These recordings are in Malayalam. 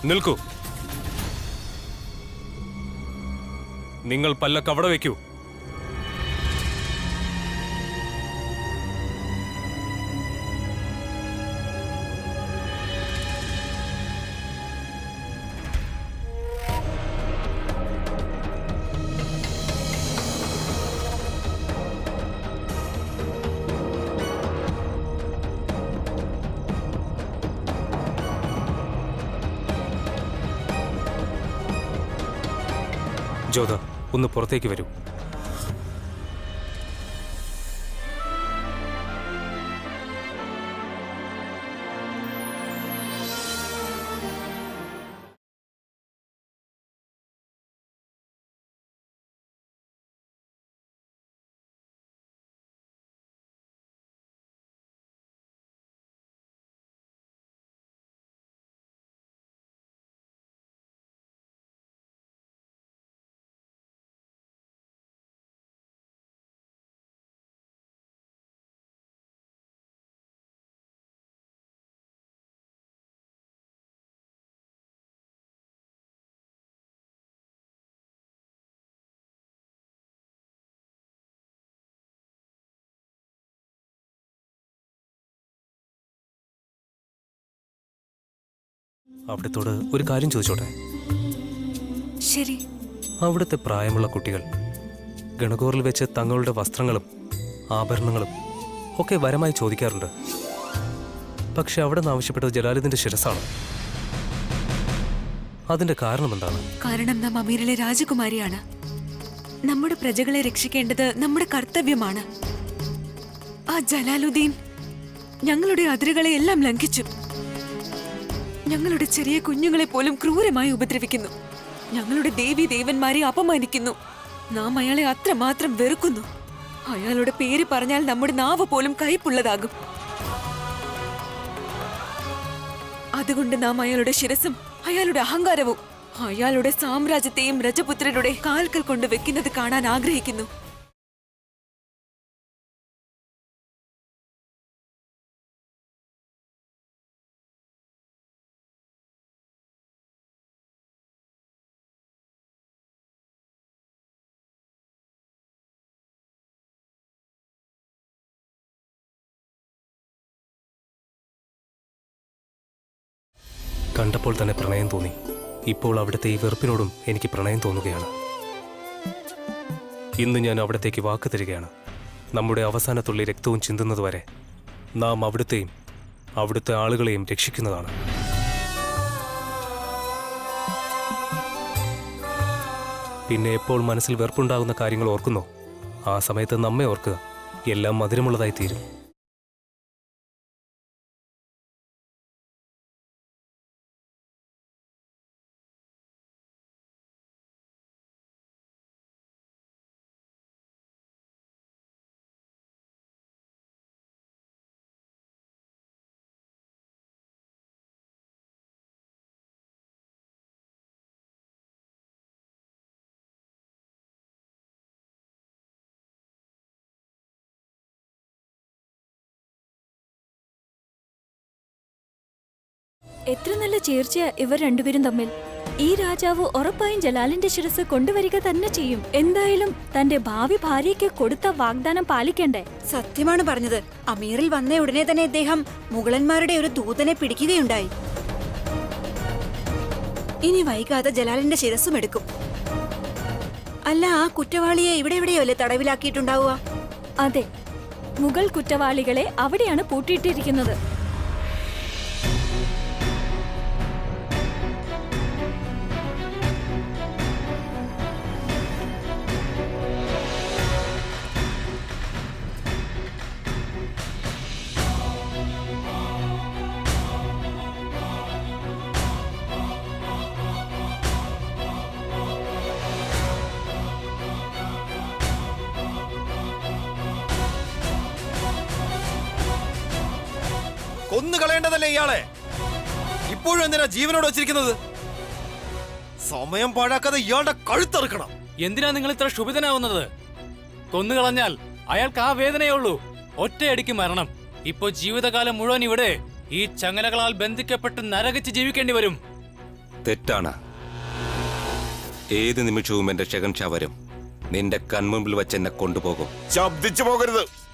നിൽക്കൂ. നിങ്ങൾ പല്ലക്ക് അവിടെ വയ്ക്കൂ. ജോധ, ഒന്ന് പുറത്തേക്ക് വരൂ. അവിടത്തോട് ഒരു കാര്യം ചോദിച്ചോട്ടെ? ശരി. അവിടുത്തെ പ്രായമുള്ള കുട്ടികൾ ഗണഗോറിൽ വെച്ച് തങ്ങളുടെ വസ്ത്രങ്ങളും ആഭരണങ്ങളും ഒക്കെ വരമായി ചോദിക്കാറുണ്ട്. പക്ഷെ അവിടെ നിന്ന് ആവശ്യപ്പെട്ടത് ജലാലുദ്ദീന്റെ ശിരസാണ്. അതിന്റെ കാരണം എന്താണ്? കാരണം നാം അമീറിലെ രാജകുമാരിയാണ്. നമ്മുടെ പ്രജകളെ രക്ഷിക്കേണ്ടത് നമ്മുടെ കർത്തവ്യമാണ്. ആ ജലാലുദ്ദീൻ ഞങ്ങളുടെ അതിരുകളെ എല്ലാം ലംഘിച്ചു. ഞങ്ങളുടെ ചെറിയ കുഞ്ഞുങ്ങളെ പോലും ക്രൂരമായി ഉപദ്രവിക്കുന്നു. ഞങ്ങളുടെ ദേവി ദേവന്മാരെ അപമാനിക്കുന്നു. നാം അയാളെ അത്രമാത്രം വെറുക്കുന്നു. അയാളുടെ പേര് പറഞ്ഞാൽ നമ്മുടെ നാവ് പോലും കയ്പുള്ളതാകും. അതുകൊണ്ട് നാം അയാളുടെ ശിരസും അയാളുടെ അഹങ്കാരവും അയാളുടെ സാമ്രാജ്യത്തെയും രജപുത്രരുടെ കാൽക്കൽ കൊണ്ട് വെക്കുന്നത് കാണാൻ ആഗ്രഹിക്കുന്നു. കണ്ടപ്പോൾ തന്നെ പ്രണയം തോന്നി. ഇപ്പോൾ അവിടുത്തെ ഈ വെറുപ്പിനോടും എനിക്ക് പ്രണയം തോന്നുകയാണ്. ഇന്ന് ഞാൻ അവിടത്തേക്ക് വാക്ക് തരികയാണ്. നമ്മുടെ അവസാനത്തുള്ളി രക്തവും ചിന്തുന്നതുവരെ നാം അവിടുത്തെയും അവിടുത്തെ ആളുകളെയും രക്ഷിക്കുന്നതാണ്. പിന്നെ എപ്പോൾ മനസ്സിൽ വെറുപ്പുണ്ടാകുന്ന കാര്യങ്ങൾ ഓർക്കുന്നോ, ആ സമയത്ത് നമ്മെ ഓർക്കുക. എല്ലാം മധുരമുള്ളതായി തീരും. എത്ര നല്ല ചേർച്ചയാ ഇവർ രണ്ടുപേരും തമ്മിൽ. ഈ രാജാവ് ഉറപ്പായും ജലാലിന്റെ ശിരസ് കൊണ്ടുവരിക തന്നെ ചെയ്യും. എന്തായാലും തന്റെ ഭാവി ഭാര്യയ്ക്ക് കൊടുത്ത വാഗ്ദാനം പാലിക്കണ്ടേ? സത്യമാണ് പറഞ്ഞത്. അമീറിൽ വന്ന ഉടനെ തന്നെ ഇദ്ദേഹം മുഗളന്മാരുടെ ഒരു ദൂതനെ പിടിക്കുകയുണ്ടായി. ഇനി വൈകാതെ ജലാലിന്റെ ശിരസും എടുക്കും. അല്ല, ആ കുറ്റവാളിയെ ഇവിടെ എവിടെയോ അല്ലേ തടവിലാക്കിയിട്ടുണ്ടാവുക? അതെ, മുഗൾ കുറ്റവാളികളെ അവിടെയാണ് പൂട്ടിയിട്ടിരിക്കുന്നത്. കൊന്നുകളയേണ്ടതല്ലേ ഇയാളെ? ഇപ്പോഴും എന്തിനാ ജീവനോട് വെച്ചിരിക്കുന്നത്? സമയം പാഴാക്കാതെ ഇയാളുടെ കഴുത്തറുക്കണം. എന്തിനാ നിങ്ങൾ ഇത്ര ക്ഷുഭിതനാവുന്നത്? കൊന്നുകളഞ്ഞാൽ അയാൾക്ക് ആ വേദനയേ ഉള്ളൂ. ഒറ്റയടിക്ക് മരണം. ഇപ്പോ ജീവിതകാലം മുഴുവൻ ഇവിടെ ഈ ചങ്ങലകളാൽ ബന്ധിക്കപ്പെട്ട് നരകിച്ച് ജീവിക്കേണ്ടി വരും. തെറ്റാണ്. ഏത് നിമിഷവും എന്റെ ഷെഹൻഷാ വരും. നിന്റെ കൺമുമ്പിൽ വെച്ച് എന്നെ കൊണ്ടുപോകും. ശബ്ദിച്ചു പോകരുത്.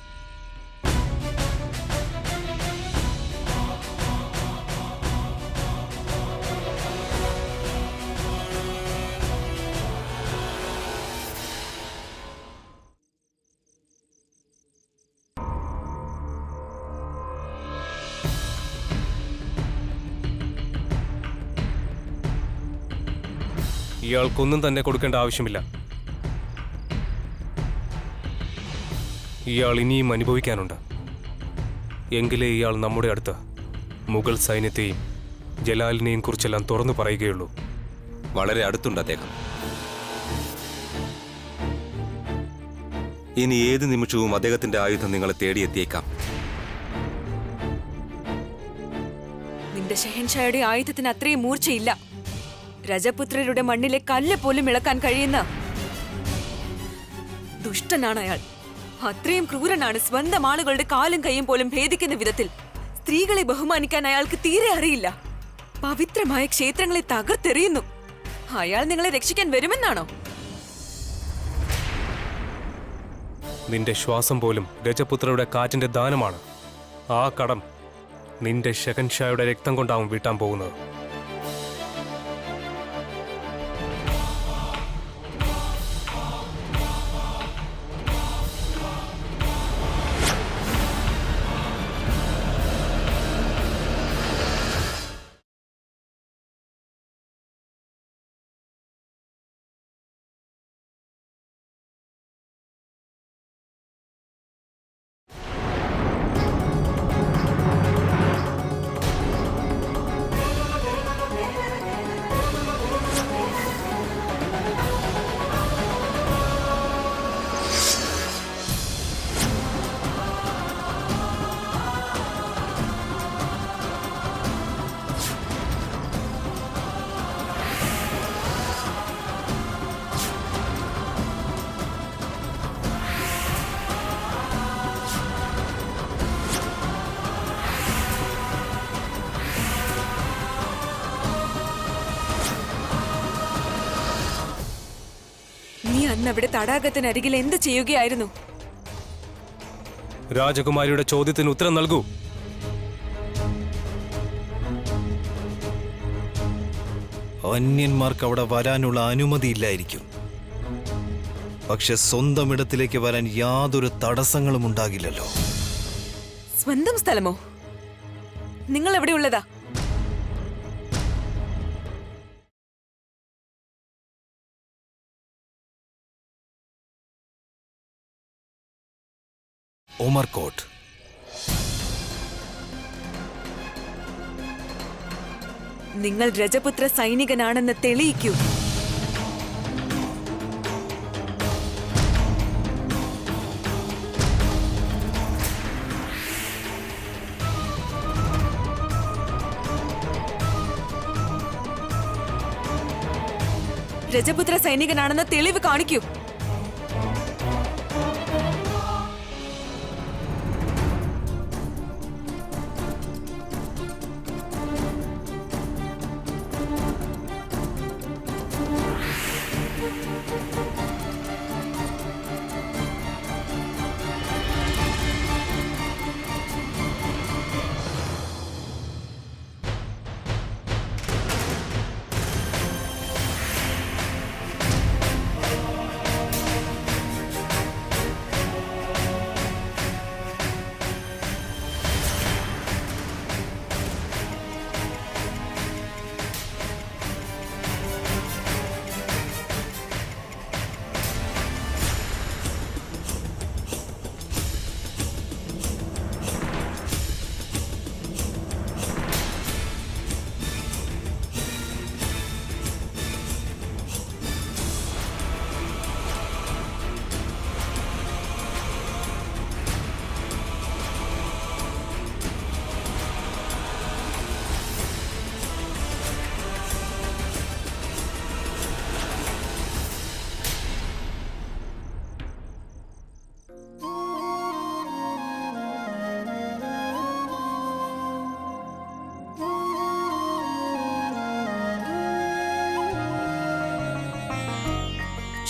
ഇയാൾക്കൊന്നും തന്നെ കൊടുക്കേണ്ട ആവശ്യമില്ല. ഇയാൾ ഇനിയും അനുഭവിക്കാനുണ്ട്. എങ്കിലേ ഇയാൾ നമ്മുടെ അടുത്ത് മുഗൾ സൈന്യത്തെയും ജലാലിനെയും കുറിച്ചെല്ലാം തുറന്നു പറയുകയുള്ളൂ. വളരെ അടുത്തുണ്ട് അദ്ദേഹം. ഇനി ഏത് നിമിഷവും അദ്ദേഹത്തിന്റെ ആയുധം നിങ്ങളെ തേടിയെത്തിയേക്കാം. നിന്റെ ഷെഹൻഷായുടെ ആയുധത്തിന് അത്രയും മൂർച്ചയില്ല. രജപുത്രരുടെ മണ്ണിലെ കല്ല് പോലും ഇളക്കാൻ കഴിയുന്ന ദുഷ്ടനാണ് അയാൾ. അത്രയും ക്രൂരനാണ്. സ്വന്തം ആളുകളുടെ കാലും കൈയും പോലും ഭേദിക്കുന്ന വിധത്തിൽ സ്ത്രീകളെ ബഹുമാനിക്കാൻ അയാൾക്ക് തീരെ അറിയില്ല. പവിത്രമായ ക്ഷേത്രങ്ങളെ തകർത്തെറിയുന്നു. അയാൾ നിങ്ങളെ രക്ഷിക്കാൻ വരുമെന്നാണോ? നിന്റെ ശ്വാസം പോലും രജപുത്രയുടെ കാറ്റിന്റെ ദാനമാണ്. ആ കടം നിന്റെ ഷെഹൻഷായുടെ രക്തം കൊണ്ടാവും വീട്ടാൻ പോകുന്നത്. നീ അന്ന് അവിടെ തടാകത്തിനരികിൽ എന്ത് ചെയ്യുകയായിരുന്നു? രാജകുമാരിയുടെ ചോദ്യത്തിന് ഉത്തരം നൽകൂ. അന്യന്മാർക്ക് അവിടെ വരാനുള്ള അനുമതിയില്ലായിരിക്കും. പക്ഷെ സ്വന്തം ഇടത്തിലേക്ക് വരാൻ യാതൊരു തടസ്സങ്ങളും ഉണ്ടാകില്ലല്ലോ. സ്വന്തം സ്ഥലമോ? നിങ്ങൾ എവിടെയുള്ളതാ? ഉമർകോട്ട്. നിങ്ങൾ രജപുത്ര സൈനികനാണെന്ന് തെളിയിക്കൂ. രജപുത്ര സൈനികനാണെന്ന തെളിവ് കാണിക്കൂ.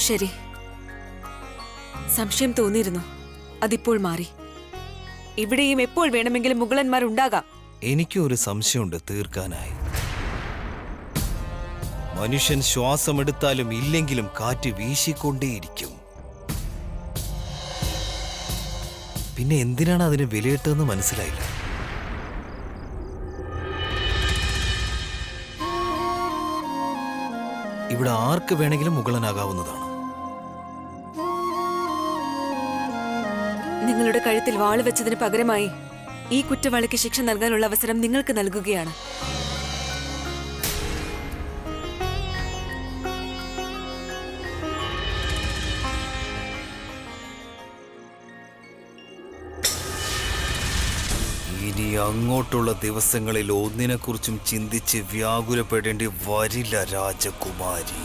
ശരി, സംശയം തോന്നിയിരുന്നു. അതിപ്പോൾ മാറി. ഇവിടെയും എപ്പോൾ വേണമെങ്കിലും മുഗളന്മാർ ഉണ്ടാകാം. എനിക്കും ഒരു സംശയമുണ്ട് തീർക്കാനായി. മനുഷ്യൻ ശ്വാസമെടുത്താലും ഇല്ലെങ്കിലും കാറ്റ് വീശിക്കൊണ്ടേയിരിക്കും. പിന്നെ എന്തിനാണ് അതിന് വിലയിട്ടതെന്ന് മനസ്സിലായില്ല. ഇവിടെ ആർക്ക് വേണമെങ്കിലും മുഗളനാകാവുന്നതാണ്. നിങ്ങളുടെ കഴുത്തിൽ വാള് വെച്ചതിന് പകരമായി ഈ കുറ്റവാളിക്ക് ശിക്ഷ നൽകാനുള്ള അവസരം നിങ്ങൾക്ക് നൽകുകയാണ്. ഇനി അങ്ങോട്ടുള്ള ദിവസങ്ങളിൽ ഒന്നിനെക്കുറിച്ചും ചിന്തിച്ച് വ്യാകുലപ്പെടേണ്ടി വരില്ല രാജകുമാരി.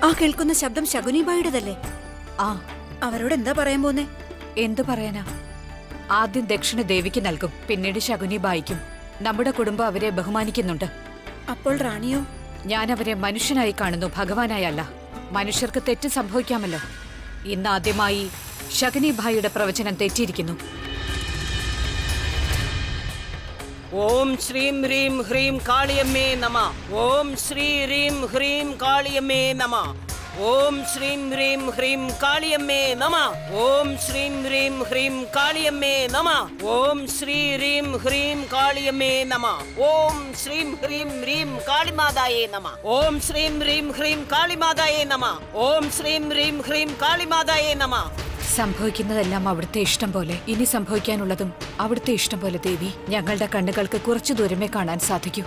ആ കേൾക്കുന്ന ശബ്ദം ശകുനിബായിയുടേതല്ലേ? ആ, അവരോട് എന്താ പറയാൻ പോന്നേ? എന്തു പറയാനാ? ആദ്യം ദക്ഷിണ ദേവിക്ക് നൽകും, പിന്നീട് ശകുനി ബായിക്കും. നമ്മുടെ കുടുംബം അവരെ ബഹുമാനിക്കുന്നുണ്ട്. അപ്പോൾ റാണിയോ? ഞാൻ അവരെ മനുഷ്യനായി കാണുന്നു, ഭഗവാനായല്ല. മനുഷ്യർക്ക് തെറ്റ് സംഭവിക്കാമല്ലോ. ഇന്ന് ആദ്യമായി ശകുനി ഭായിയുടെ പ്രവചനം തെറ്റിയിരിക്കുന്നു. ഓം ശ്രീം ഹ്രീം ഹ്രീം കാളിയമ്മേ നമ. ഓം ശ്രീ ഹ്രീം ഹ്രീം കാളിയമ്മേ നമ. ഓം ശ്രീം ഹ്രീം ഹ്രീം കാളിയമ്മേ നമ. ഓം ശ്രീം ഹ്രീം ഹ്രീം കാളിയമ്മേ നമ. ഓം ശ്രീ ഹ്രീം ഹ്രീം കാളിയമ്മേ നമ. ഓം ശ്രീം ഹ്രീം ഹ്രീം കാളിമാതായേ നമ. ഓം ശ്രീം ഹ്രീം ഹ്രീം കാളിമാതായേ നമ. ഓം ശ്രീം ഹ്രീം ഹ്രീം കാളിമാതായേ നമ. സംഭവിക്കുന്നതെല്ലാം അവിടുത്തെ ഇഷ്ടം പോലെ. ഇനി സംഭവിക്കാനുള്ളതും അവിടുത്തെ ഇഷ്ടം പോലെ ദേവി. ഞങ്ങളുടെ കണ്ണുകൾക്ക് കുറച്ചു ദൂരമേ കാണാൻ സാധിക്കൂ.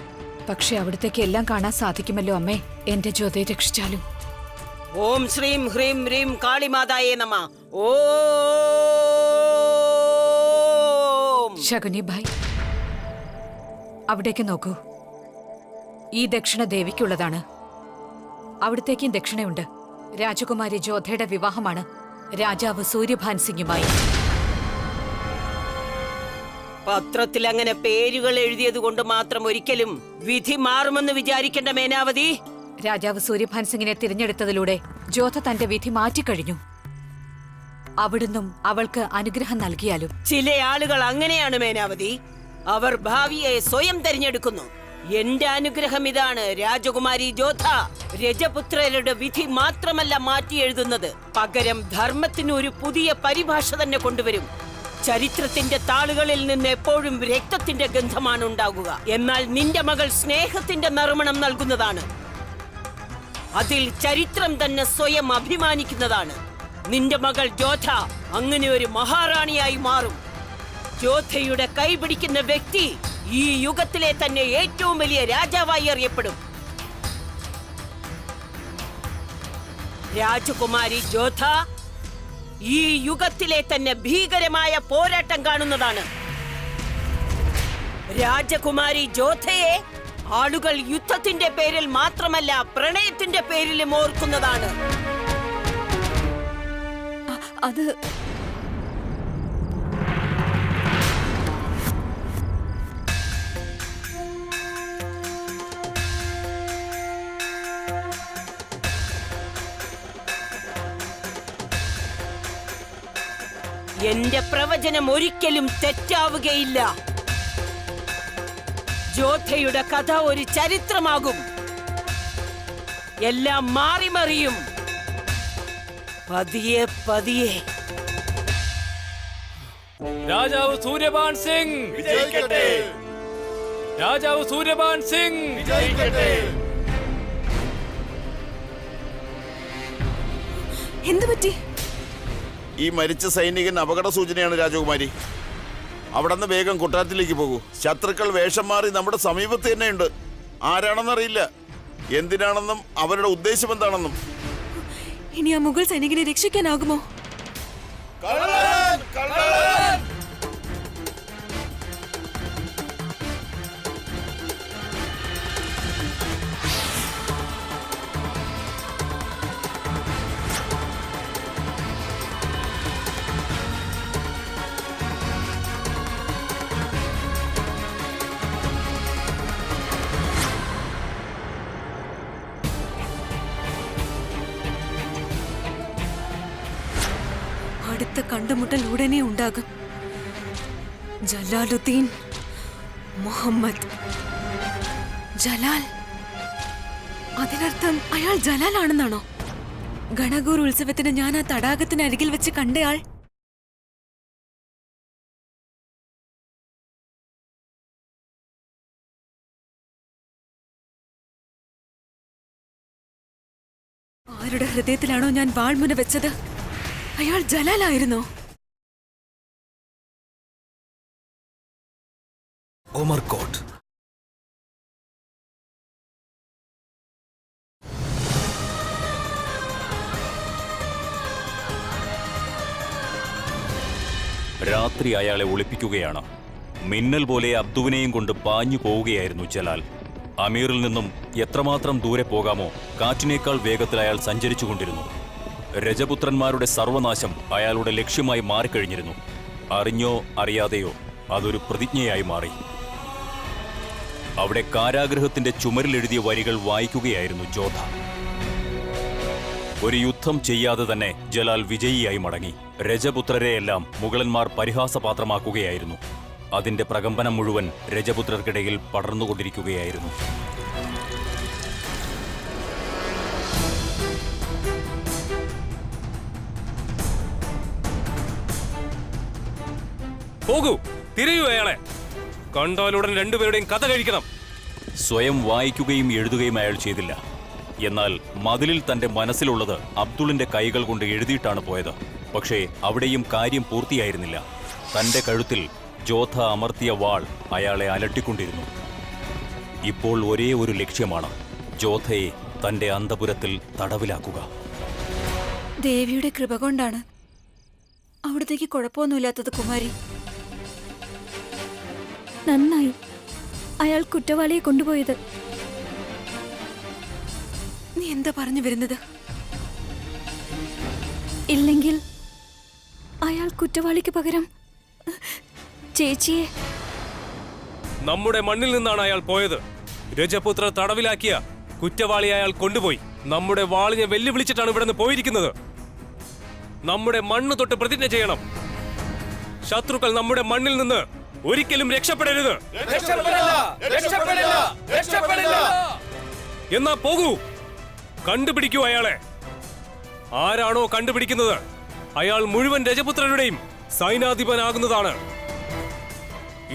പക്ഷെ അവിടത്തേക്ക് എല്ലാം കാണാൻ സാധിക്കുമല്ലോ അമ്മേ. എന്റെ ജ്യോതിയെ രക്ഷിച്ചാലും. ഓം ശ്രീം ഹ്രീം ഹ്രീം കാളിമാതായേ നമ. ഓം ശകുനി ഭായ്, അവിടേക്ക് നോക്കൂ. ഈ ദക്ഷിണ ദേവിക്കുള്ളതാണ്. അവിടത്തേക്കും ദക്ഷിണയുണ്ട്. രാജകുമാരി ജോധയുടെ വിവാഹമാണ് രാജാവ് സൂര്യഭാൻ സിംഗുമായി. പത്രത്തിൽ അങ്ങനെ പേരുകൾ എഴുതിയത് കൊണ്ട് മാത്രം ഒരിക്കലും വിധി മാറുമെന്ന് വിചാരിക്കേണ്ട മേനാവതി. രാജാവ് സൂര്യഭാൻ സിംഗിനെ തിരഞ്ഞെടുത്തതിലൂടെ ജോധ തന്റെ വിധി മാറ്റിക്കഴിഞ്ഞു. അവിടുന്നും അവൾക്ക് അനുഗ്രഹം നൽകിയാലും. ചില ആളുകൾ അങ്ങനെയാണ് മേനാവതി. അവർ ഭാവിയെ സ്വയം തിരഞ്ഞെടുക്കുന്നു. എന്റെ അനുഗ്രഹം ഇതാണ്. രാജകുമാരി ജോധ രജപുത്രരുടെ വിധി മാത്രമല്ല മാറ്റി എഴുതുന്നത്, പകരം ധർമ്മത്തിന് ഒരു പുതിയ പരിഭാഷ തന്നെ കൊണ്ടുവരും. ചരിത്രത്തിന്റെ താളുകളിൽ നിന്ന് എപ്പോഴും രക്തത്തിന്റെ ഗന്ധമാണ് ഉണ്ടാകുക. എന്നാൽ നിന്റെ മകൾ സ്നേഹത്തിന്റെ നറുമണം നൽകുന്നതാണ്. അതിൽ ചരിത്രം തന്നെ സ്വയം അഭിമാനിക്കുന്നതാണ്. നിന്റെ മകൾ ജോധ അങ്ങനെ ഒരു മഹാറാണിയായി മാറും. ജോധയുടെ കൈപിടിക്കുന്ന വ്യക്തി ഈ യുഗത്തിലെ തന്നെ ഏറ്റവും വലിയ രാജാവായി അറിയപ്പെടും. രാജകുമാരി ജോധ ഈ യുഗത്തിലെ തന്നെ ഭീകരമായ പോരാട്ടം കാണുന്നതാണ്. രാജകുമാരി ജോധയെ ആളുകൾ യുദ്ധത്തിന്റെ പേരിൽ മാത്രമല്ല പ്രണയത്തിന്റെ പേരിലും ഓർക്കുന്നതാണ്. അത് എന്റെ പ്രവചനം ഒരിക്കലും തെറ്റാവുകയില്ല. ജോധയുടെ കഥ ഒരു ചരിത്രമാകും. എല്ലാം മാറിമറിയും പതിയെ പതിയെ. രാജാവ് സൂര്യഭാൻ സിംഗ് വിജയിക്കട്ടെ. രാജാവ് സൂര്യഭാൻ സിംഗ് വിജയിക്കട്ടെ. എന്തു പറ്റി? ഈ മരിച്ച സൈനികൻ അപകട സൂചനയാണ് രാജകുമാരി. അവിടെ നിന്ന് വേഗം കൊട്ടാരത്തിലേക്ക് പോകൂ. ശത്രുക്കൾ വേഷം മാറി നമ്മുടെ സമീപത്ത് തന്നെയുണ്ട്. ആരാണെന്നറിയില്ല, എന്തിനാണെന്നും അവരുടെ ഉദ്ദേശം എന്താണെന്നും. ഇനി ആ മുഗൾ സൈനികനെ രക്ഷിക്കാനാകുമോ? അടുത്ത കണ്ടുമുട്ടൽ ഉടനെ ഉണ്ടാകും. ജലാലുദ്ദീൻ മുഹമ്മദ്. ജലാൽ, അതിനർത്ഥം അയാൾ ജലാലാണെന്നാണോ? ഗണഗൂർ ഉത്സവത്തിന് ഞാൻ ആ തടാകത്തിന് അരികിൽ വെച്ച് കണ്ടയാൾ ആരുടെ ഹൃദയത്തിലാണോ ഞാൻ വാൾമുന വെച്ചത്, അയാൾ ജലാലായിരുന്നോ? ഉമർകോട്ട്. രാത്രി അയാളെ ഒളിപ്പിക്കുകയാണ്. മിന്നൽ പോലെ അബ്ദുവിനെയും കൊണ്ട് പാഞ്ഞു പോവുകയായിരുന്നു ജലാൽ. അമീറിൽ നിന്നും എത്രമാത്രം ദൂരെ പോകാമോ കാറ്റിനേക്കാൾ വേഗത്തിൽ അയാൾ സഞ്ചരിച്ചുകൊണ്ടിരുന്നു. രജപുത്രന്മാരുടെ സർവനാശം അയാളുടെ ലക്ഷ്യമായി മാറിക്കഴിഞ്ഞിരുന്നു. അറിഞ്ഞോ അറിയാതെയോ അതൊരു പ്രതിജ്ഞയായി മാറി. അവിടെ കാരാഗൃഹത്തിന്റെ ചുമരിലെഴുതിയ വരികൾ വായിക്കുകയായിരുന്നു ജോധ. ഒരു യുദ്ധം ചെയ്യാതെ തന്നെ ജലാൽ വിജയിയായി മടങ്ങി. രജപുത്രരെയെല്ലാം മുഗളന്മാർ പരിഹാസപാത്രമാക്കുകയായിരുന്നു. അതിന്റെ പ്രകമ്പനം മുഴുവൻ രജപുത്രർക്കിടയിൽ പടർന്നുകൊണ്ടിരിക്കുകയായിരുന്നു. പോകൂ, തിരയൂ അയാളെ. കണ്ടാലുടൻ രണ്ടുപേരുടെയും കഥ കഴിക്കണം. സ്വയം വായിക്കുകയും എഴുതുകയും അയാൾ ചെയ്തില്ല. എന്നാൽ മതിലിൽ തന്റെ മനസ്സിലുള്ളത് അബ്ദുളിന്റെ കൈകൾ കൊണ്ട് എഴുതിയിട്ടാണ് പോയത്. പക്ഷേ അവിടെയും കാര്യം പൂർത്തിയായിരുന്നില്ല. തന്റെ കഴുത്തിൽ ജോധ അമർത്തിയ വാൾ അയാളെ അലട്ടിക്കൊണ്ടിരുന്നു. ഇപ്പോൾ ഒരേ ഒരു ലക്ഷ്യമാണ്, ജോധയെ തന്റെ അന്തപുരത്തിൽ തടവിലാക്കുക. ദേവിയുടെ കൃപ കൊണ്ടാണ് അവിടത്തേക്ക് കുഴപ്പമൊന്നുമില്ലാത്തത് കുമാരി. നന്നായി അയാൾ കുറ്റവാളിയെ കൊണ്ടുപോയത്. നീ എന്താ പറഞ്ഞു വരുന്നത്? ഇല്ലെങ്കിൽ അയാൾ കുറ്റവാളിക്ക് പകരം ചേച്ചിയെ. നമ്മുടെ മണ്ണിൽ നിന്നാണ് അയാൾ പോയത്. രജപുത്ര തടവിലാക്കിയ കുറ്റവാളി അയാൾ കൊണ്ടുപോയി. നമ്മുടെ വാളിനെ വെല്ലുവിളിച്ചിട്ടാണ് ഇവിടെ നിന്ന് പോയിരിക്കുന്നത്. നമ്മുടെ മണ്ണ് തൊട്ട് പ്രതിജ്ഞ ചെയ്യണം. ശത്രുക്കൾ നമ്മുടെ മണ്ണിൽ നിന്ന് ഒരിക്കലും രക്ഷപ്പെടരുത്. എന്നാ പോകൂ, കണ്ടുപിടിക്കൂ അയാളെ. ആരാണോ കണ്ടുപിടിക്കുന്നത് അയാൾ മുഴുവൻ രജപുത്രരുടെയും സൈനാധിപനാകുന്നതാണ്.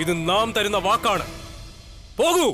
ഇത് നാം തരുന്ന വാക്കാണ്. പോകൂ.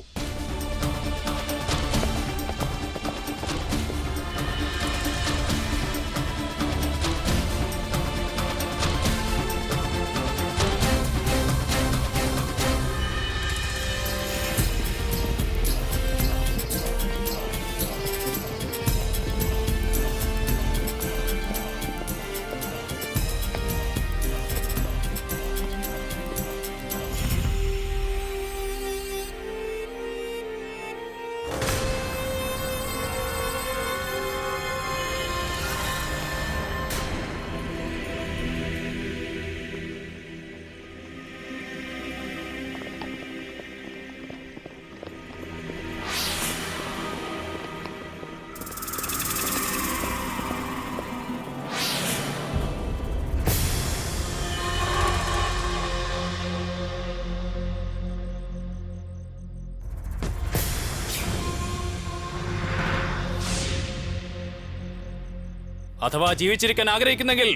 അഥവാ ജീവിച്ചിരിക്കാൻ ആഗ്രഹിക്കുന്നെങ്കിൽ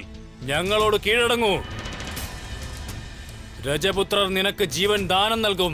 ഞങ്ങളോട് കീഴടങ്ങൂ. രജപുത്രർ നിനക്ക് ജീവൻ ദാനം നൽകും.